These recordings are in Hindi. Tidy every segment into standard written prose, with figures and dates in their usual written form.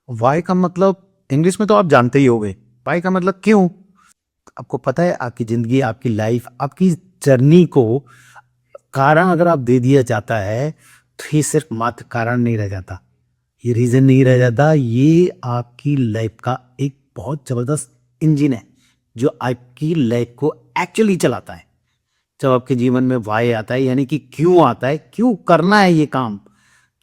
वाई का मतलब इंग्लिश में तो आप जानते ही होंगे। वाई का मतलब क्यों। आपको पता है आपकी जिंदगी, आपकी लाइफ, आपकी जर्नी को कारण अगर आप दे दिया जाता है तो ये सिर्फ मात्र कारण नहीं रह जाता, ये रीजन नहीं रह जाता, ये आपकी लाइफ का एक बहुत जबरदस्त इंजन है जो आपकी लाइफ को एक्चुअली चलाता है। जब आपके जीवन में वाई आता है यानी कि क्यों आता है, क्यों करना है ये काम,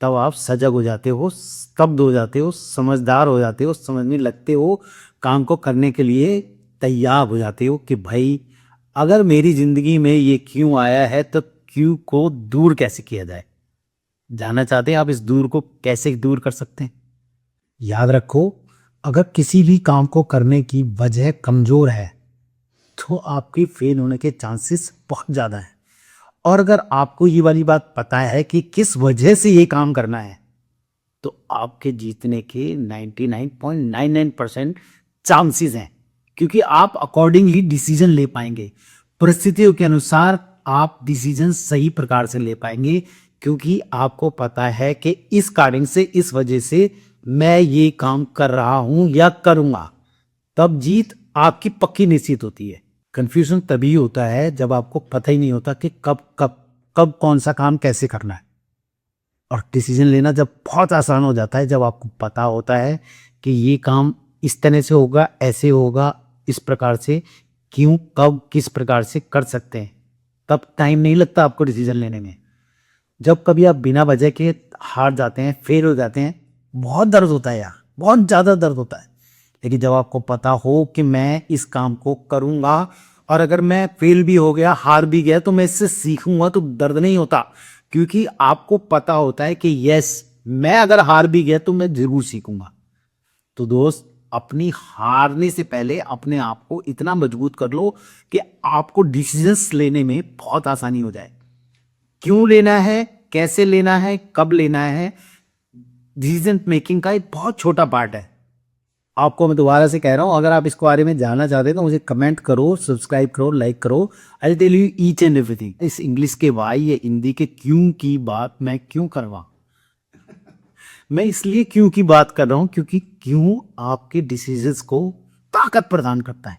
तब आप सजग हो जाते हो, स्तब्ध हो जाते हो, समझदार हो जाते हो, समझने लगते हो, काम को करने के लिए तैयार हो जाते हो कि भाई अगर मेरी जिंदगी में ये क्यों आया है तो क्यों को दूर कैसे किया जाए। जानना चाहते हैं आप इस दूर को कैसे दूर कर सकते हैं। याद रखो, अगर किसी भी काम को करने की वजह कमजोर है तो आपकी फेल होने के चांसेस बहुत ज़्यादा हैं। और अगर आपको ये वाली बात पता है कि किस वजह से ये काम करना है तो आपके जीतने के 99.99% चांसेस हैं, क्योंकि आप अकॉर्डिंगली डिसीजन ले पाएंगे। परिस्थितियों के अनुसार आप डिसीजन सही प्रकार से ले पाएंगे, क्योंकि आपको पता है कि इस कारण से, इस वजह से मैं ये काम कर रहा हूं या करूंगा। तब जीत आपकी पक्की निश्चित होती है। कंफ्यूजन तभी होता है जब आपको पता ही नहीं होता कि कब कब कब कौन सा काम कैसे करना है। और डिसीजन लेना जब बहुत आसान हो जाता है, जब आपको पता होता है कि ये काम इस तरह से होगा, ऐसे होगा, इस प्रकार से, क्यों कब किस प्रकार से कर सकते हैं, तब टाइम नहीं लगता आपको डिसीजन लेने में। जब कभी आप बिना वजह के हार जाते हैं, फेल हो जाते हैं, बहुत दर्द होता है यार, बहुत ज़्यादा दर्द होता है। लेकिन जब आपको पता हो कि मैं इस काम को करूँगा और अगर मैं फेल भी हो गया, हार भी गया, तो मैं इससे सीखूंगा, तो दर्द नहीं होता, क्योंकि आपको पता होता है कि यस, मैं अगर हार भी गया तो मैं जरूर सीखूंगा। तो दोस्त, अपनी हारने से पहले अपने आप को इतना मजबूत कर लो कि आपको डिसीजंस लेने में बहुत आसानी हो जाए। क्यों लेना है, कैसे लेना है, कब लेना है, डिसीजन मेकिंग का एक बहुत छोटा पार्ट है। आपको मैं दोबारा से कह रहा हूं, अगर आप इसके बारे में जानना चाहते हैं तो मुझे कमेंट करो, सब्सक्राइब करो, लाइक करो। I tell you each and everything. इस इंग्लिश के वाई या हिंदी के क्यों की बात मैं क्यों करवा, मैं इसलिए क्यों की बात कर रहा हूं क्योंकि क्यों आपके डिसीजंस को ताकत प्रदान करता है,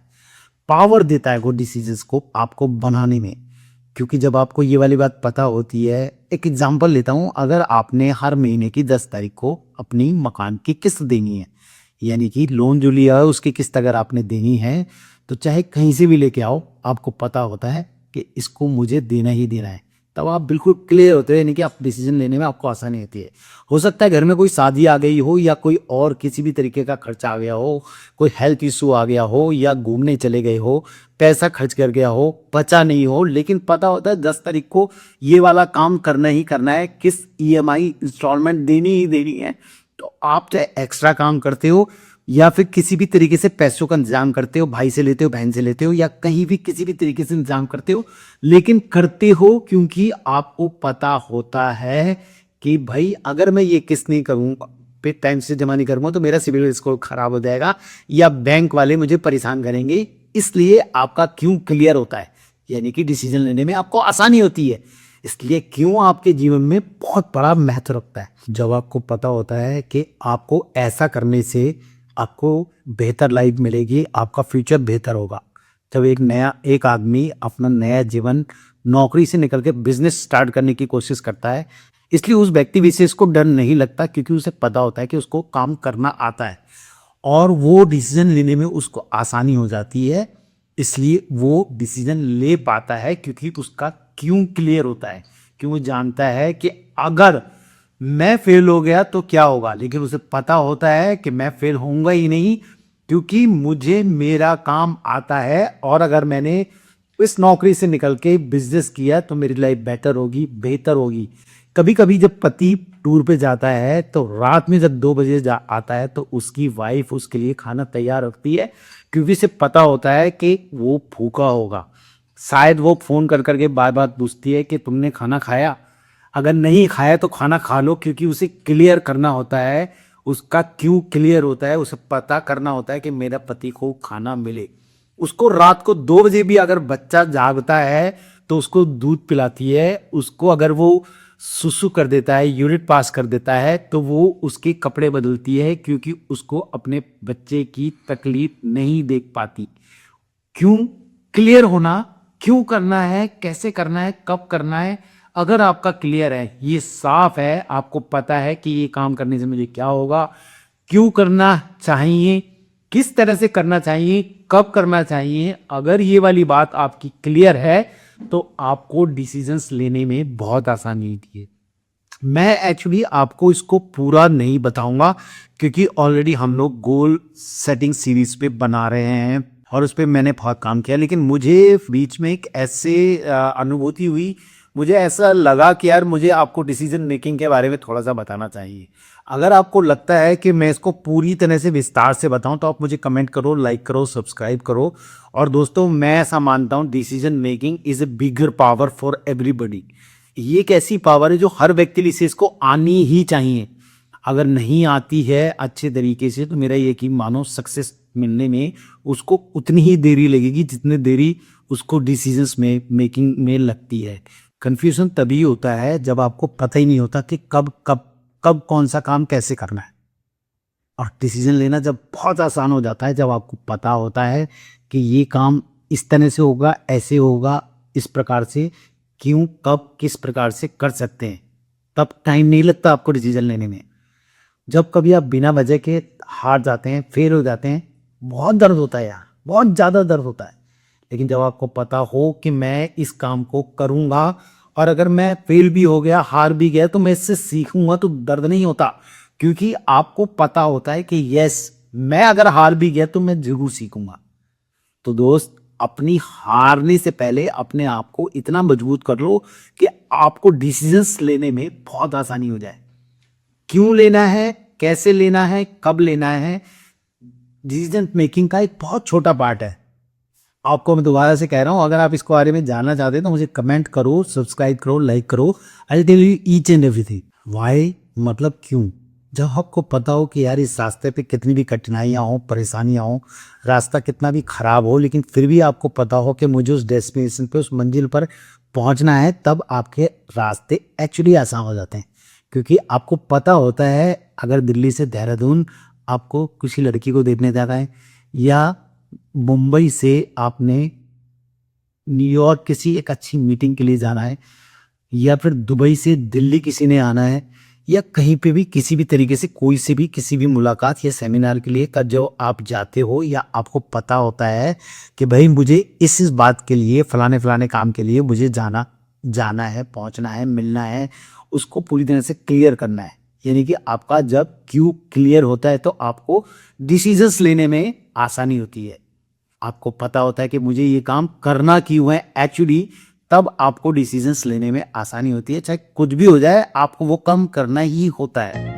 पावर देता है वो डिसीजंस को आपको बनाने में। क्योंकि जब आपको ये वाली बात पता होती है, एक एग्जांपल लेता हूं, अगर आपने हर महीने की 10 तारीख को अपनी मकान की किस्त देनी है, यानी कि लोन जो लिया है उसकी किस्त अगर आपने देनी है, तो चाहे कहीं से भी लेके आओ, आपको पता होता है कि इसको मुझे देना ही देना है। तब आप बिल्कुल क्लियर होते हो, यानी कि आप डिसीजन लेने में आपको आसानी होती है। हो सकता है घर में कोई शादी आ गई हो या कोई और किसी भी तरीके का खर्चा आ गया हो, कोई हेल्थ इशू आ गया हो या घूमने चले गए हो, पैसा खर्च कर गया हो, बचा नहीं हो, लेकिन पता होता है 10 तारीख को ये वाला काम करना ही करना है, किस ईएमआई इंस्टॉलमेंट देनी ही देनी है। तो आप चाहे एक्स्ट्रा काम करते हो या फिर किसी भी तरीके से पैसों का इंतजाम करते हो, भाई से लेते हो, बहन से लेते हो, या कहीं भी किसी भी तरीके से इंतजाम करते हो, लेकिन करते हो क्योंकि आपको पता होता है कि भाई अगर मैं ये किस्त नहीं करूंगा, पे टाइम से जमा नहीं करूंगा, तो मेरा सिविल स्कोर खराब हो जाएगा या बैंक वाले मुझे परेशान करेंगे। इसलिए आपका क्यों क्लियर होता है, यानी कि डिसीजन लेने में आपको आसानी होती है। इसलिए क्यों आपके जीवन में बहुत बड़ा महत्व रखता है। जब आपको पता होता है कि आपको ऐसा करने से आपको बेहतर लाइफ मिलेगी, आपका फ्यूचर बेहतर होगा। जब एक आदमी अपना नया जीवन नौकरी से निकल के बिजनेस स्टार्ट करने की कोशिश करता है, इसलिए उस व्यक्ति विशेष को डर नहीं लगता, क्योंकि उसे पता होता है कि उसको काम करना आता है और वो डिसीजन लेने में उसको आसानी हो जाती है। इसलिए वो डिसीजन ले पाता है क्योंकि उसका क्यों क्लियर होता है, क्यों वो जानता है कि अगर मैं फेल हो गया तो क्या होगा, लेकिन उसे पता होता है कि मैं फेल होऊंगा ही नहीं, क्योंकि मुझे मेरा काम आता है और अगर मैंने इस नौकरी से निकल के बिजनेस किया तो मेरी लाइफ बेटर होगी, बेहतर होगी। कभी कभी जब पति टूर पे जाता है तो रात में जब 2 बजे आता है तो उसकी वाइफ उसके लिए खाना तैयार रखती है, क्योंकि उसे पता होता है कि वो भूखा होगा। शायद वो फोन कर करके बार बार पूछती है कि तुमने खाना खाया, अगर नहीं खाया तो खाना खा लो, क्योंकि उसे क्लियर करना होता है, उसका क्यों क्लियर होता है, उसे पता करना होता है कि मेरा पति को खाना मिले। उसको रात को 2 बजे भी अगर बच्चा जागता है तो उसको दूध पिलाती है, उसको अगर वो सुसु कर देता है, यूरिन पास कर देता है, तो वो उसके कपड़े बदलती है क्योंकि उसको अपने बच्चे की तकलीफ नहीं देख पाती। क्यों? क्लियर होना, क्यों करना है, कैसे करना है, कब करना है। अगर आपका क्लियर है, ये साफ है, आपको पता है कि ये काम करने से मुझे क्या होगा, क्यों करना चाहिए, किस तरह से करना चाहिए, कब करना चाहिए, अगर ये वाली बात आपकी क्लियर है तो आपको डिसीजंस लेने में बहुत आसानी होती है। मैं एक्चुअली आपको इसको पूरा नहीं बताऊंगा क्योंकि ऑलरेडी हम लोग गोल सेटिंग सीरीज पे बना रहे हैं और उस पर मैंने बहुत काम किया, लेकिन मुझे बीच में एक ऐसे अनुभूति हुई, मुझे ऐसा लगा कि यार मुझे आपको डिसीजन मेकिंग के बारे में थोड़ा सा बताना चाहिए। अगर आपको लगता है कि मैं इसको पूरी तरह से विस्तार से बताऊं तो आप मुझे कमेंट करो, लाइक करो, सब्सक्राइब करो। और दोस्तों, मैं ऐसा मानता हूं decision making is a bigger power for everybody. ये एक ऐसी पावर है जो हर व्यक्ति लिए से इसको आनी ही चाहिए। अगर नहीं आती है अच्छे तरीके से तो मेरा यकीन मानो सक्सेस मिलने में उसको उतनी ही देरी लगेगी जितनी देरी उसको डिसीजंस में मेकिंग में लगती है। कंफ्यूजन तभी होता है जब आपको पता ही नहीं होता कि कब कब कब कौन सा काम कैसे करना है। और डिसीजन लेना जब बहुत आसान हो जाता है जब आपको पता होता है कि ये काम इस तरह से होगा, ऐसे होगा, इस प्रकार से, क्यों, कब, किस प्रकार से कर सकते हैं, तब टाइम नहीं लगता आपको डिसीजन लेने में। जब कभी आप बिना वजह के हार जाते हैं, फेल हो जाते हैं, बहुत दर्द होता है यार, बहुत ज़्यादा दर्द होता है। लेकिन जब आपको पता हो कि मैं इस काम को करूँगा और अगर मैं फेल भी हो गया, हार भी गया, तो मैं इससे सीखूंगा, तो दर्द नहीं होता क्योंकि आपको पता होता है कि यस, मैं अगर हार भी गया तो मैं जरूर सीखूंगा। तो दोस्त, अपनी हारने से पहले अपने आप को इतना मजबूत कर लो कि आपको डिसीजंस लेने में बहुत आसानी हो जाए। क्यों लेना है, कैसे लेना है, कब लेना है, डिसीजन मेकिंग का एक बहुत छोटा पार्ट है। आपको मैं दोबारा से कह रहा हूं, अगर आप इसको बारे में जानना चाहते हैं तो मुझे कमेंट करो, सब्सक्राइब करो, लाइक करो। I will tell you each and everything. Why मतलब क्यों। जब आपको पता हो कि यार इस रास्ते पे कितनी भी कठिनाइयाँ हो, परेशानियाँ हो, रास्ता कितना भी खराब हो, लेकिन फिर भी आपको पता हो कि मुझे उस डेस्टिनेशन पे, उस मंजिल पर पहुंचना है, तब आपके रास्ते एक्चुअली आसान हो जाते हैं। क्योंकि आपको पता होता है अगर दिल्ली से देहरादून आपको किसी लड़की को देखने जाना है, या मुंबई से आपने न्यूयॉर्क किसी एक अच्छी मीटिंग के लिए जाना है, या फिर दुबई से दिल्ली किसी ने आना है, या कहीं पे भी किसी भी तरीके से कोई से भी किसी भी मुलाकात या सेमिनार के लिए का जो आप जाते हो, या आपको पता होता है कि भाई मुझे इस बात के लिए, फलाने फलाने काम के लिए मुझे जाना है, पहुंचना है, मिलना है, उसको पूरी तरह से क्लियर करना है। यानी कि आपका जब क्यों क्लियर होता है तो आपको डिसीजंस लेने में आसानी होती है। आपको पता होता है कि मुझे ये काम करना क्यों है एक्चुअली, तब आपको डिसीजंस लेने में आसानी होती है। चाहे कुछ भी हो जाए, आपको वो काम करना ही होता है।